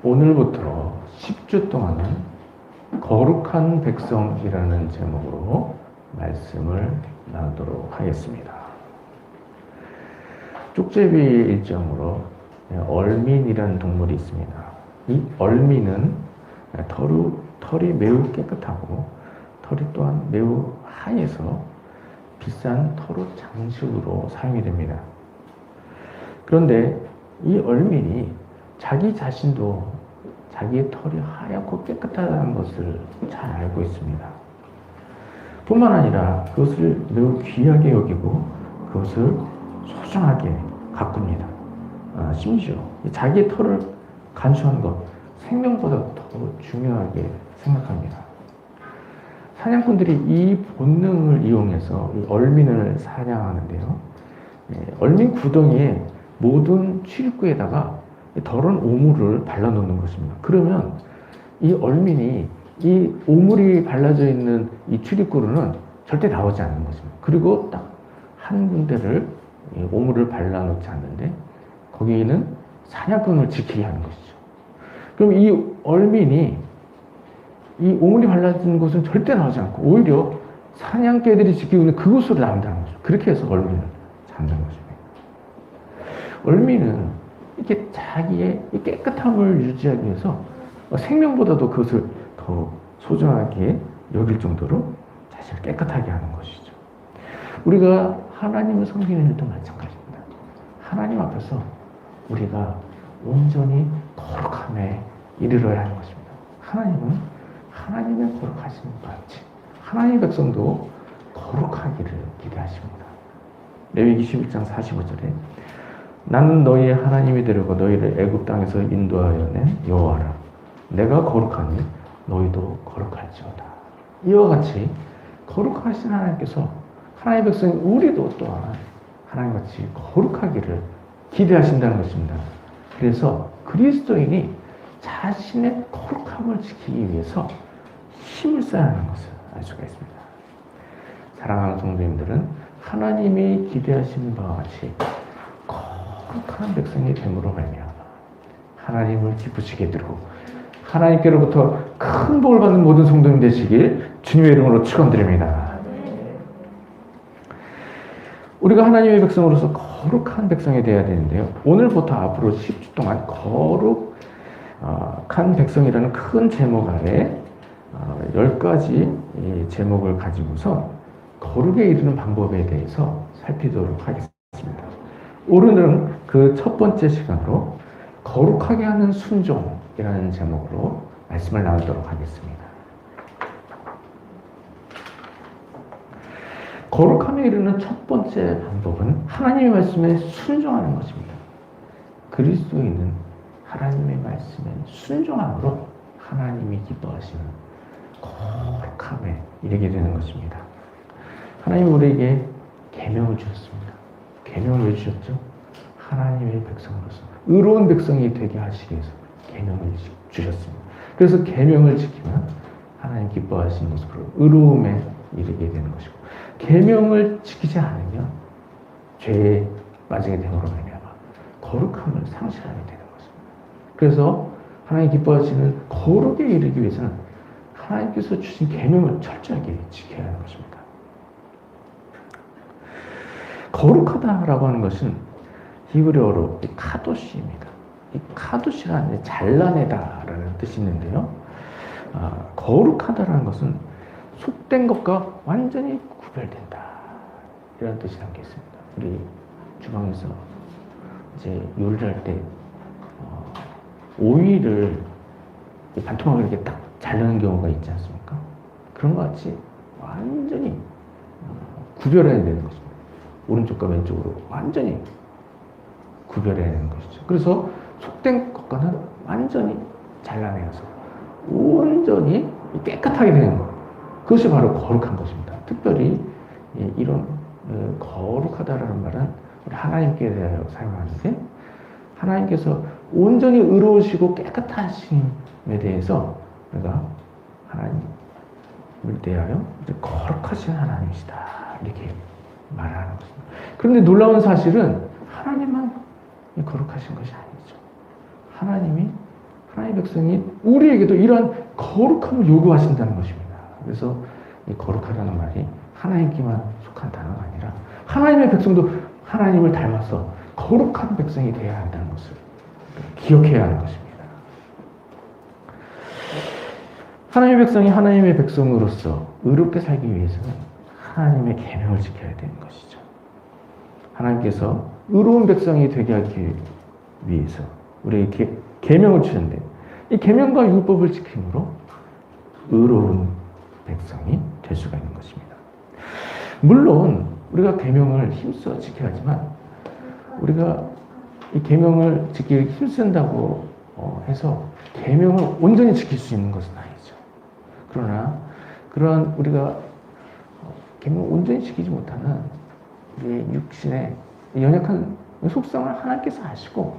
오늘부터 10주 동안은 거룩한 백성이라는 제목으로 말씀을 나누도록 하겠습니다. 쪽제비 일정으로 얼민이라는 동물이 있습니다. 이 얼민은 털이 매우 깨끗하고 털이 또한 매우 하얘서 비싼 털옷 장식으로 사용이 됩니다. 그런데 이 얼민이 자기 자신도 자기의 털이 하얗고 깨끗하다는 것을 잘 알고 있습니다. 뿐만 아니라 그것을 매우 귀하게 여기고 그것을 소중하게 가꿉니다. 심지어 자기의 털을 간수하는 것, 생명보다 더 중요하게 생각합니다. 사냥꾼들이 이 본능을 이용해서 이 얼민을 사냥하는데요. 얼민 구덩이에 모든 출입구에다가 더러운 오물을 발라놓는 것입니다. 그러면 이 얼민이 이 오물이 발라져 있는 이 출입구로는 절대 나오지 않는 것입니다. 그리고 딱 한 군데를 오물을 발라놓지 않는데 거기에는 사냥꾼을 지키게 하는 것이죠. 그럼 이 얼민이 이 오물이 발라진 곳은 절대 나오지 않고 오히려 사냥개들이 지키고 있는 그곳으로 나온다는 거죠. 그렇게 해서 얼민을 잡는 것입니다. 얼민은 이렇게 자기의 깨끗함을 유지하기 위해서 생명보다도 그것을 더 소중하게 여길 정도로 자신을 깨끗하게 하는 것이죠. 우리가 하나님을 섬기는 일도 마찬가지입니다. 하나님 앞에서 우리가 온전히 거룩함에 이르러야 하는 것입니다. 하나님은 하나님의 거룩하신 것 같이 하나님의 백성도 거룩하기를 기대하십니다. 레위기 11장 45절에 나는 너희의 하나님이 되려고 너희를 애굽 땅에서 인도하여 낸 여호와라. 내가 거룩하니 너희도 거룩할지어다. 이와 같이 거룩하신 하나님께서 하나님의 백성 우리도 또한 하나님같이 거룩하기를 기대하신다는 것입니다. 그래서 그리스도인이 자신의 거룩함을 지키기 위해서 힘을 써야 하는 것을 알 수가 있습니다. 사랑하는 성도님들은 하나님이 기대하시는 바와 같이 거룩한 백성이 됨으로 말미암아 하나님을 기쁘시게 되고 하나님께로부터 큰 복을 받는 모든 성도님 되시길 주님의 이름으로 축원드립니다. 우리가 하나님의 백성으로서 거룩한 백성이 되어야 되는데요. 오늘부터 앞으로 10주 동안 거룩한 백성이라는 큰 제목 아래 10가지 제목을 가지고서 거룩에 이르는 방법에 대해서 살피도록 하겠습니다. 오늘은 그 첫 번째 시간으로 거룩하게 하는 순종이라는 제목으로 말씀을 나누도록 하겠습니다. 거룩함에 이르는 첫 번째 방법은 하나님의 말씀에 순종하는 것입니다. 그리스도인은 하나님의 말씀에 순종함으로 하나님이 기뻐하시는 거룩함에 이르게 되는 것입니다. 하나님 우리에게 계명을 주셨습니다. 계명을 왜 주셨죠? 하나님의 백성으로서 의로운 백성이 되게 하시기 위해서 계명을 주셨습니다. 그래서 계명을 지키면 하나님 기뻐하시는 모습으로 의로움에 이르게 되는 것이고 계명을 지키지 않으면 죄에 빠지게 됨으로 말미암아 거룩함을 상실하게 되는 것입니다. 그래서 하나님 기뻐하시는 거룩에 이르기 위해서는 하나님께서 주신 계명을 철저하게 지켜야 하는 것입니다. 거룩하다라고 하는 것은 히브리어로 카도시입니다. 이 카도시라는 잘라내다라는 뜻이 있는데요. 거룩하다라는 것은 속된 것과 완전히 구별된다. 이런 뜻이 담겨 있습니다. 우리 주방에서 이제 요리를 할 때 오이를 반토막을 이렇게 딱 자르는 경우가 있지 않습니까? 그런 것 같이 완전히 구별해야 되는 것입니다. 오른쪽과 왼쪽으로 완전히 구별해야 되는 것이죠. 그래서 속된 것과는 완전히 잘라내어서 온전히 깨끗하게 되는 것. 그것이 바로 거룩한 것입니다. 특별히 이런 거룩하다라는 말은 우리 하나님께 대하여 사용하는데 하나님께서 온전히 의로우시고 깨끗하심에 대해서 우리가 하나님을 대하여 거룩하신 하나님이시다 이렇게 말하는 것입니다. 그런데 놀라운 사실은 하나님만 거룩하신 것이 아니죠. 하나님이 하나님의 백성이 우리에게도 이러한 거룩함을 요구하신다는 것입니다. 그래서 이 거룩하다는 말이 하나님께만 속한 단어가 아니라 하나님의 백성도 하나님을 닮아서 거룩한 백성이 되어야 한다는 것을 기억해야 하는 것입니다. 하나님의 백성이 하나님의 백성으로서 의롭게 살기 위해서는 하나님의 계명을 지켜야 되는 것이죠. 하나님께서 의로운 백성이 되게 하기 위해서 우리에게 계명을 주셨는데 이 계명과 율법을 지킴으로 의로운 백성이 될 수가 있는 것입니다. 물론 우리가 계명을 힘써 지켜야 하지만 우리가 이 계명을 지키기 힘쓴다고 해서 계명을 온전히 지킬 수 있는 것은 아니죠. 그러나 그러한 우리가 계명을 온전히 지키지 못하는 우리의 육신의 연약한 속성을 하나님께서 아시고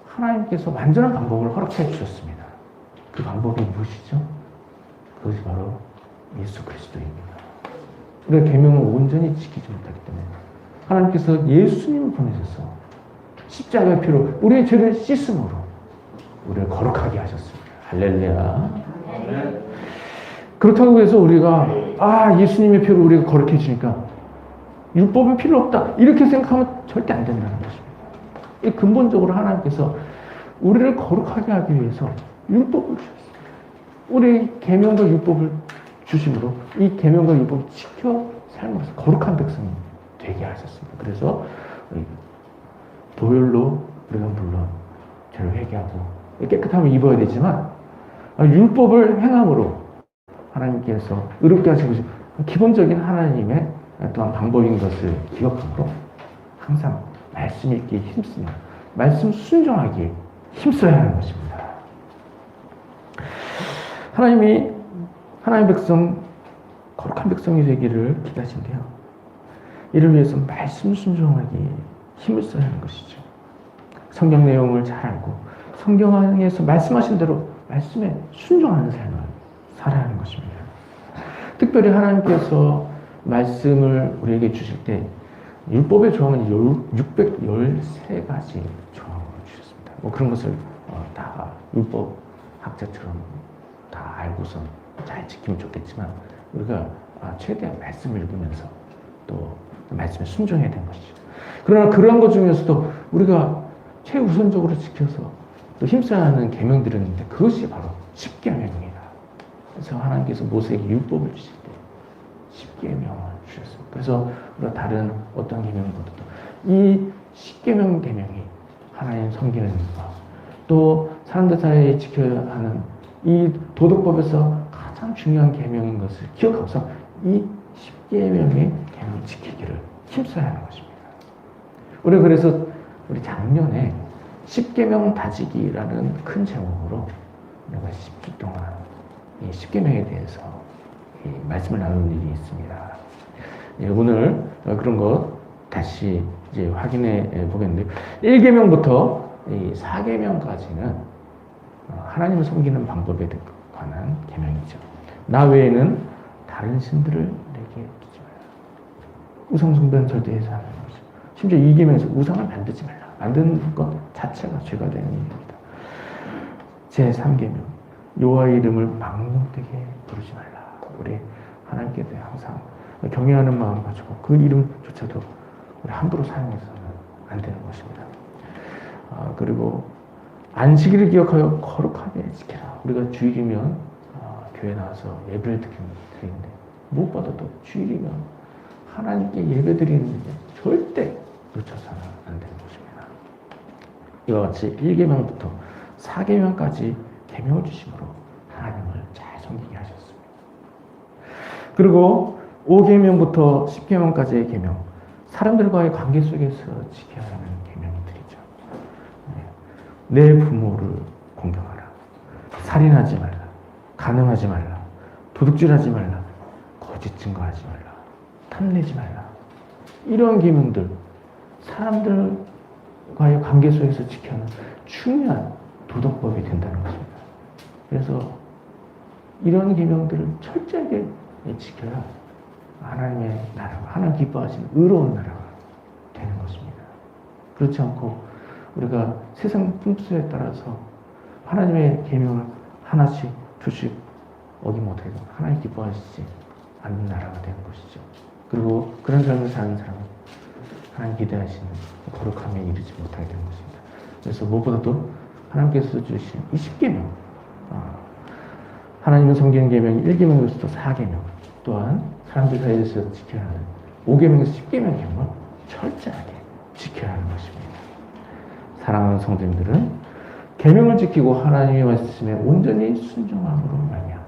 하나님께서 완전한 방법을 허락해 주셨습니다. 그 방법이 무엇이죠? 그것이 바로 예수 그리스도입니다. 우리가 계명을 온전히 지키지 못하기 때문에 하나님께서 예수님을 보내셔서 십자가의 피로 우리의 죄를 씻음으로 우리를 거룩하게 하셨습니다. 할렐루야. 그렇다고 해서 우리가 예수님의 피로 우리가 거룩해지니까 율법은 필요 없다 이렇게 생각하면 절대 안 된다는 것입니다. 이 근본적으로 하나님께서 우리를 거룩하게 하기 위해서 율법을 주셨습니다. 우리 계명과 율법을 주심으로 이 계명과 율법을 지켜 삶으로서 거룩한 백성이 되게 하셨습니다. 그래서 도열로 우리가 물론 죄를 회개하고 깨끗함을 입어야 되지만 율법을 행함으로 하나님께서 의롭게 하시고 기본적인 하나님의 또한 방법인 것을 기억함으로 항상 말씀 읽기에 힘쓰며 말씀 순종하기에 힘써야 하는 것입니다. 하나님이 하나님의 백성, 거룩한 백성이 되기를 기대하신대요. 이를 위해서 말씀 순종하기에 힘을 써야 하는 것이죠. 성경 내용을 잘 알고 성경 안에서 말씀하신 대로 말씀에 순종하는 삶을 살아야 하는 것입니다. 특별히 하나님께서 말씀을 우리에게 주실 때 율법의 조항은 613가지 조항을 주셨습니다. 그런 것을 다 율법 학자처럼 다 알고서 잘 지키면 좋겠지만 우리가 최대한 말씀을 읽으면서 또 말씀에 순종해야 되는 것이죠. 그러나 그러한 것 중에서도 우리가 최우선적으로 지켜서 또 힘써야 하는 계명들이 있는데 그것이 바로 십계명입니다. 그래서 하나님께서 모세에게 율법을 주실 때 십계명을 주셨습니다. 그래서 우리가 다른 어떤 계명보다도 이 십계명 계명이 하나님 섬기는 일과 또 사람들 사이에 지켜야 하는 이 도덕법에서 가장 중요한 계명인 것을 기억하면서 이 십계명의 계명을 지키기를 힘써야 하는 것입니다. 우리가 그래서 우리 작년에 십계명 다지기라는 큰 제목으로 우리가 10주 동안 이 십계명에 대해서 이 말씀을 나누는 일이 있습니다. 오늘 그런 것 다시 이제 확인해 보겠는데 1계명부터 이 4계명까지는 하나님을 섬기는 방법에 관한 계명이죠. 나 외에는 다른 신들을 내게 두지 말라. 우상 숭배는 절대 해서 하는 것이죠. 심지어 2계명에서 우상을 만들지 말라. 만드는 것 자체가 죄가 되는 일입니다. 제3계명 여호와의 이름을 망령되게 부르지 말라. 우리 하나님께 대해 항상 경외하는 마음을 가지고 그 이름조차도 우리 함부로 사용해서는 안 되는 것입니다. 그리고 안식일을 기억하여 거룩하게 지켜라. 우리가 주일이면 교회 나와서 예배를 드리는데 무엇보다도 주일이면 하나님께 예배 드리는데 절대 놓쳐서는 안 되는 것입니다. 이와 같이 1계명부터 4계명까지 계명을 주심으로 하나님을 잘 섬기게 하셨습니다. 그리고 5계명부터 10계명까지의 계명, 사람들과의 관계 속에서 지켜야 하는 계명들이죠. 내 부모를 공경하라. 살인하지 말라. 간음하지 말라. 도둑질하지 말라. 거짓 증거하지 말라. 탐내지 말라. 이런 계명들, 사람들과의 관계 속에서 지켜야 하는 중요한 도덕법이 된다는 것입니다. 그래서 이런 계명들을 철저하게 지켜야 하나님의 나라가, 하나님 기뻐하시는 의로운 나라가 되는 것입니다. 그렇지 않고 우리가 세상 풍수에 따라서 하나님의 계명을 하나씩 둘씩 어기면 어떻게 돼요? 하나님 기뻐하시지 않는 나라가 되는 것이죠. 그리고 그런 삶을 사는 사람은 하나님 기대하시는 거룩함에 이르지 못하게 되는 것입니다. 그래서 무엇보다도 하나님께서 주신 이 10계명, 하나님은 섬기는 계명이 1계명에서도 4계명, 또한 사람들 사이에서 지켜야 하는 5계명에서 10계명을 철저하게 지켜야 하는 것입니다. 사랑하는 성도님들은 계명을 지키고 하나님의 말씀에 온전히 순종함으로 말미암아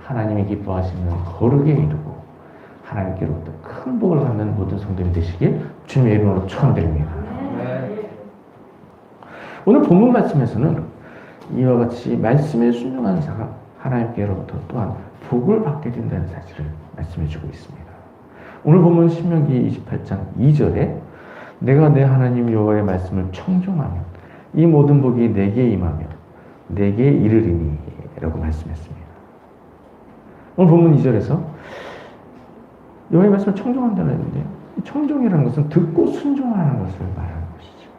하나님이 기뻐하시는 거룩에 이르고 하나님께로부터 큰 복을 받는 모든 성도님 되시길 주님의 이름으로 축원드립니다. 오늘 본문 말씀에서는 이와 같이 말씀에 순종하는 자가 하나님께로부터 또한 복을 받게 된다는 사실을 말씀해 주고 있습니다. 오늘 본문 신명기 28장 2절에 내가 내 하나님 여호와의 말씀을 청종하면 이 모든 복이 내게 임하며 내게 이르리니 라고 말씀했습니다. 오늘 본문 2절에서 여호와의 말씀을 청종한다는 했는데요. 청종이라는 것은 듣고 순종하는 것을 말하는 것이죠.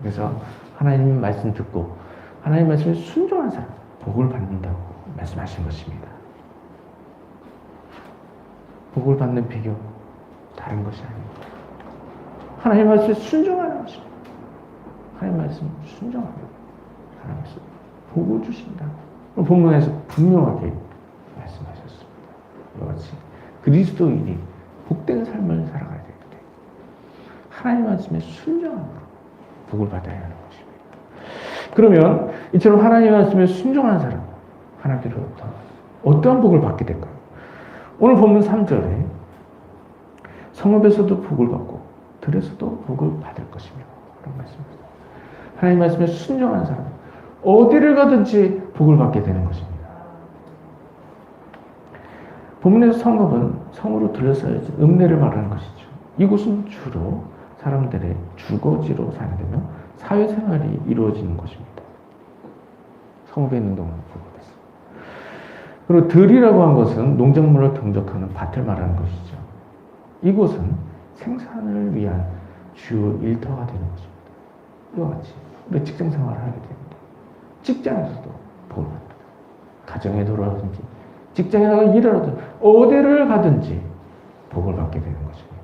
그래서 하나님 말씀 듣고 하나님 말씀에 순종한 사람 복을 받는다고 말씀하신 것입니다. 복을 받는 비결 다른 것이 아닙니다. 하나님 말씀에 순종하는 것입니다. 하나님 말씀 순종하면 하나님 말씀 복을 주신다. 본문에서 분명하게 말씀하셨습니다. 이와 같이 그리스도인이 복된 삶을 살아가야 되는데 하나님 말씀에 순종함으로 복을 받아야 하는 것입니다. 그러면 이처럼 하나님 말씀에 순종하는 사람 하나님께로부터 어떠한 복을 받게 될까요? 오늘 본문 3절에 성읍에서도 복을 받고 들에서도 복을 받을 것이며 라고 말씀합니다. 하나님 말씀에 순종하는 사람 어디를 가든지 복을 받게 되는 것입니다. 본문에서 성읍은 성으로 둘러싸여진 읍내를 말하는 것이죠. 이곳은 주로 사람들의 주거지로 사용되며 사회생활이 이루어지는 것입니다. 성읍에 있는 동안 복을 받습니다. 그리고 들이라고 한 것은 농작물을 경작하는 밭을 말하는 것이죠. 이곳은 생산을 위한 주요 일터가 되는 것입니다. 이와 같이 우리가 직장 생활을 하게 됩니다. 직장에서도 복을 받습니다. 가정에 돌아가든지 직장에 나가 일하든 어디를 가든지 복을 받게 되는 것입니다.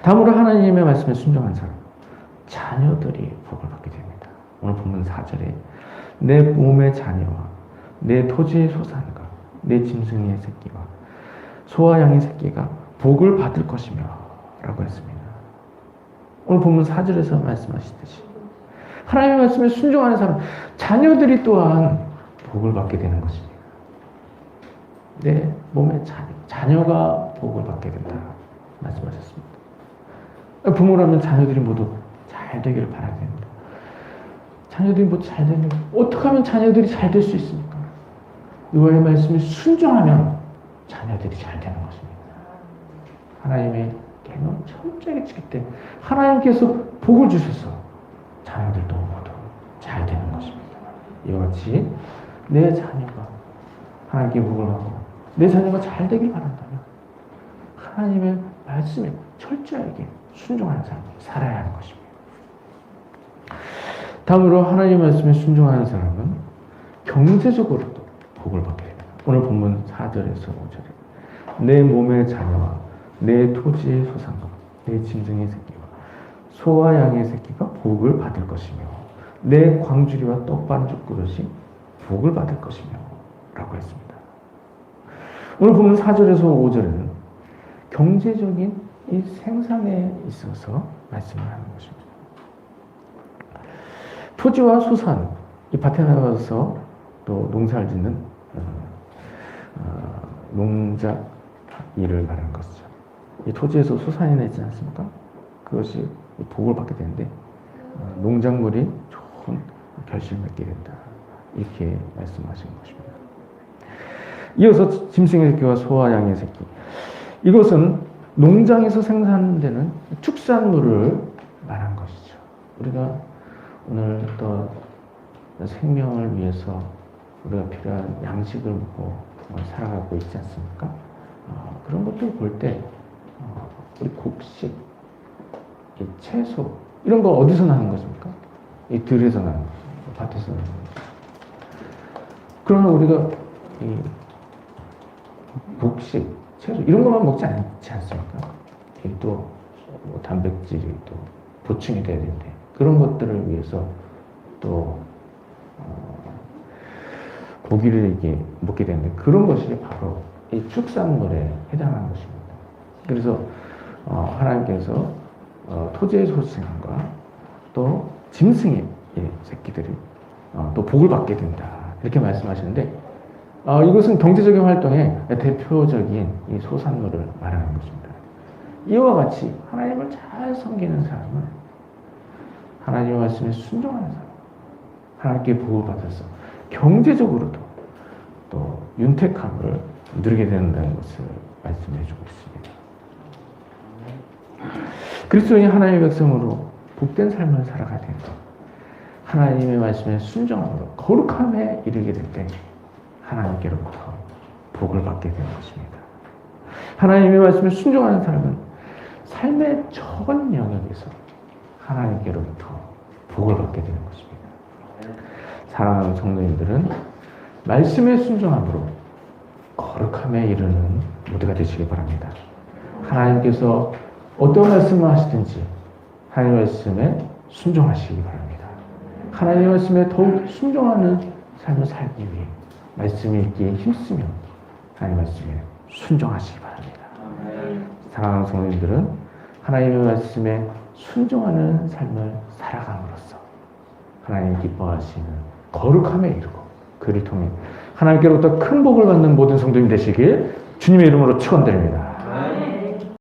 다음으로 하나님의 말씀에 순종한 사람 자녀들이 복을 받게 됩니다. 오늘 본문 4절에 내 몸의 자녀와 내 토지의 소산과 내 짐승의 새끼와 소와 양의 새끼가 복을 받을 것이며 라고 했습니다. 오늘 본문 4절에서 말씀하시듯이 하나님의 말씀에 순종하는 사람 자녀들이 또한 복을 받게 되는 것입니다. 내 몸의 자녀가 복을 받게 된다 말씀하셨습니다. 부모라면 자녀들이 모두 잘 되기를 바라야 됩니다. 자녀들이 모두 잘 되는 어떻게 하면 자녀들이 잘 될 수 있습니까? 여호와의 말씀에 순종하면 자녀들이 잘 되는 것입니다. 하나님의 계명 철저하게 지킬 때 하나님께서 복을 주셔서 자녀들도 모두 잘 되는 것입니다. 이와 같이 내 자녀가 하나님께 복을 받고 내 자녀가 잘 되길 바란다면 하나님의 말씀에 철저하게 순종하는 사람이 살아야 하는 것입니다. 다음으로 하나님의 말씀에 순종하는 사람은 경제적으로도 복을 받게 됩니다. 오늘 본문 4절에서 5절에 내 몸의 자녀와 내 토지의 소산과 내 짐승의 새끼와 소와 양의 새끼가 복을 받을 것이며 내 광주리와 떡반죽 그릇이 복을 받을 것이며 라고 했습니다. 오늘 보면 4절에서 5절에는 경제적인 이 생산에 있어서 말씀을 하는 것입니다. 토지와 소산, 이 밭에 나가서 또 농사를 짓는 농자 일을 말하는 것이죠. 이 토지에서 소산이 나지 않습니까? 그것이 복을 받게 되는데 농작물이 좋은 결실을 맺게 된다. 이렇게 말씀하신 것입니다. 이어서 짐승의 새끼와 소와 양의 새끼. 이것은 농장에서 생산되는 축산물을 말한 것이죠. 우리가 오늘 또 생명을 위해서 우리가 필요한 양식을 먹고 살아가고 있지 않습니까? 그런 것들 볼 때 우리 곡식, 채소 이런 거 어디서 나는 것입니까? 이 들에서 나는 밭에서 나는 그러면 우리가 이 곡식, 채소 이런 것만 먹지 않지 않습니까? 또 단백질이 또 보충이 돼야 되는데 그런 것들을 위해서 또 고기를 이렇게 먹게 되는데 그런 것이 바로 이 축산물에 해당하는 것입니다. 그래서 하나님께서 토지의 소생과 또 짐승의 새끼들이 또 복을 받게 된다 이렇게 말씀하시는데 이것은 경제적인 활동의 대표적인 이 소산물을 말하는 것입니다. 이와 같이 하나님을 잘 섬기는 사람은 하나님의 말씀에 순종하는 사람, 하나님께 복을 받아서 경제적으로도 또 윤택함을 누리게 된다는 것을 말씀해 주고 있습니다. 그리스도인이 하나님의 백성으로 복된 삶을 살아가야 된다. 하나님의 말씀에 순종함으로 거룩함에 이르게 될 때 하나님께로부터 복을 받게 되는 것입니다. 하나님의 말씀에 순종하는 사람은 삶의 전 영역에서 하나님께로부터 복을 받게 되는 것입니다. 사랑하는 성도님들은 말씀에 순종함으로 거룩함에 이르는 모두가 되시기 바랍니다. 하나님께서 어떤 말씀을 하시든지 하나님의 말씀에 순종하시기 바랍니다. 하나님의 말씀에 더욱 순종하는 삶을 살기 위해 말씀을 읽기에 힘쓰며 하나님의 말씀에 순종하시기 바랍니다. 사랑하는 성도님들은 하나님의 말씀에 순종하는 삶을 살아감으로써 하나님 기뻐하시는 거룩함에 이르고 그를 통해 하나님께로부터 큰 복을 받는 모든 성도님 되시길 주님의 이름으로 축원드립니다.